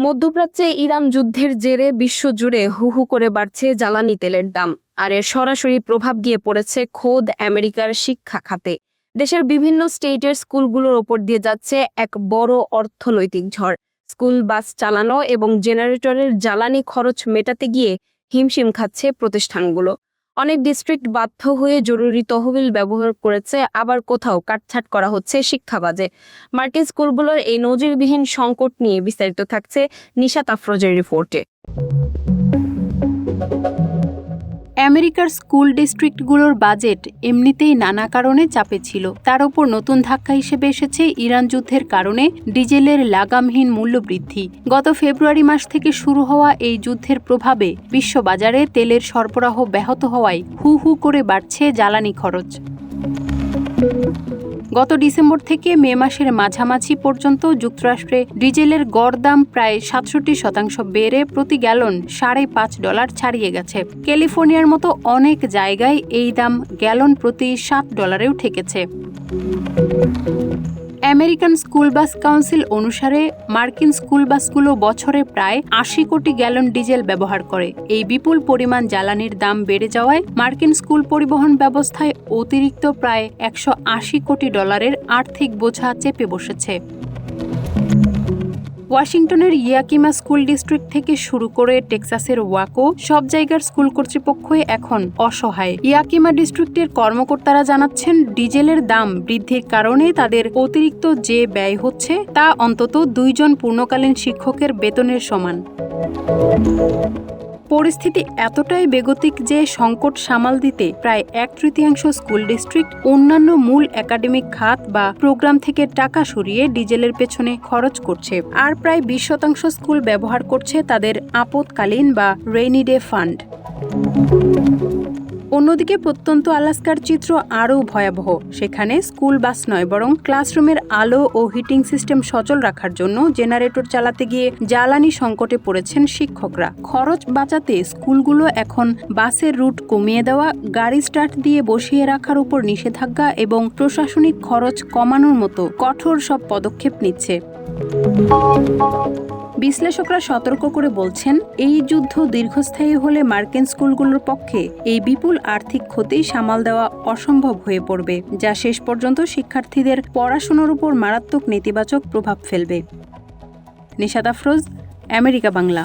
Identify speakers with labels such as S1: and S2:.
S1: মধ্যপ্রাচ্যে ইরান যুদ্ধের জেরে বিশ্বজুড়ে হু হু করে বাড়ছে জ্বালানি তেলের দাম, আর এর সরাসরি প্রভাব গিয়ে পড়েছে খোদ আমেরিকার শিক্ষা খাতে। দেশের বিভিন্ন স্টেটের স্কুলগুলোর ওপর দিয়ে যাচ্ছে এক বড় অর্থনৈতিক ঝড়। স্কুল বাস চালানো এবং জেনারেটরের জ্বালানি খরচ মেটাতে গিয়ে হিমশিম খাচ্ছে প্রতিষ্ঠানগুলো। অনেক ডিস্ট্রিক্ট বাধ্য হয়ে জরুরি তহবিল ব্যবহার করেছে, আবার কোথাও কাটছাঁট করা হচ্ছে শিক্ষা বাজে। মার্কিন স্কুলগুলোর এই নজিরবিহীন সংকট নিয়ে বিস্তারিত থাকছে নিশাত আফরোজের রিপোর্টে।
S2: আমেরিকার স্কুল ডিস্ট্রিক্টগুলোর বাজেট এমনিতেই নানা কারণে চাপে ছিল। তার উপর নতুন ধাক্কা হিসেবে এসেছে ইরান যুদ্ধের কারণে ডিজেলের লাগামহীন মূল্যবৃদ্ধি। গত ফেব্রুয়ারি মাস থেকে শুরু হওয়া এই যুদ্ধের প্রভাবে বিশ্ববাজারে তেলের সরবরাহ ব্যাহত হওয়ায় হু হু করে বাড়ছে জ্বালানি খরচ। গত ডিসেম্বর থেকে মে মাসের মাঝামাঝি পর্যন্ত যুক্তরাষ্ট্রে ডিজেলের গড় দাম প্রায় ৬৭% বেড়ে প্রতি গ্যালন $৫.৫ ছাড়িয়ে গেছে। ক্যালিফোর্নিয়ার মতো অনেক জায়গায় এই দাম গ্যালন প্রতি $৭-এও ঠেকেছে। আমেরিকান স্কুল বাস কাউন্সিল অনুসারে মার্কিন স্কুল বাসগুলো বছরে প্রায় ৮০ কোটি গ্যালন ডিজেল ব্যবহার করে। এই বিপুল পরিমাণ জ্বালানির দাম বেড়ে যাওয়ায় মার্কিন স্কুল পরিবহন ব্যবস্থায় অতিরিক্ত প্রায় $১৮০ কোটি আর্থিক বোঝা চেপে বসেছে। ওয়াশিংটনের ইয়াকিমা স্কুল ডিস্ট্রিক্ট থেকে শুরু করে টেক্সাসের ওয়াকো, সব জায়গার স্কুল কর্তৃপক্ষই এখন অসহায়। ইয়াকিমা ডিস্ট্রিক্টের কর্মকর্তারা জানাচ্ছেন, ডিজেলের দাম বৃদ্ধির কারণে তাদের অতিরিক্ত যে ব্যয় হচ্ছে তা অন্তত ২ জন পূর্ণকালীন শিক্ষকের বেতনের সমান। পরিস্থিতি এতটাই বেগতিক যে সংকট সামাল দিতে প্রায় ১/৩ স্কুল ডিস্ট্রিক্ট অন্যান্য মূল একাডেমিক খাত বা প্রোগ্রাম থেকে টাকা সরিয়ে ডিজেলের পেছনে খরচ করছে, আর প্রায় ২০% স্কুল ব্যবহার করছে তাদের আপৎকালীন বা রেইনি ডে ফান্ড। অন্যদিকে প্রত্যন্ত আলাস্কার চিত্র আরও ভয়াবহ। সেখানে স্কুল বাস নয়, বরং ক্লাসরুমের আলো ও হিটিং সিস্টেম সচল রাখার জন্য জেনারেটর চালাতে গিয়ে জ্বালানি সংকটে পড়েছেন শিক্ষকরা। খরচ বাঁচাতে স্কুলগুলো এখন বাসের রুট কমিয়ে দেওয়া, গাড়ি স্টার্ট দিয়ে বসিয়ে রাখার উপর নিষেধাজ্ঞা এবং প্রশাসনিক খরচ কমানোর মতো কঠোর সব পদক্ষেপ নিচ্ছে। বিশ্লেষকরা সতর্ক করে বলছেন, এই যুদ্ধ দীর্ঘস্থায়ী হলে মার্কিন স্কুলগুলোর পক্ষে এই বিপুল আর্থিক ক্ষতি সামাল দেওয়া অসম্ভব হয়ে পড়বে, যা শেষ পর্যন্ত শিক্ষার্থীদের পড়াশোনার উপর মারাত্মক নেতিবাচক প্রভাব ফেলবে। নিশাত আফরোজ, আমেরিকা বাংলা।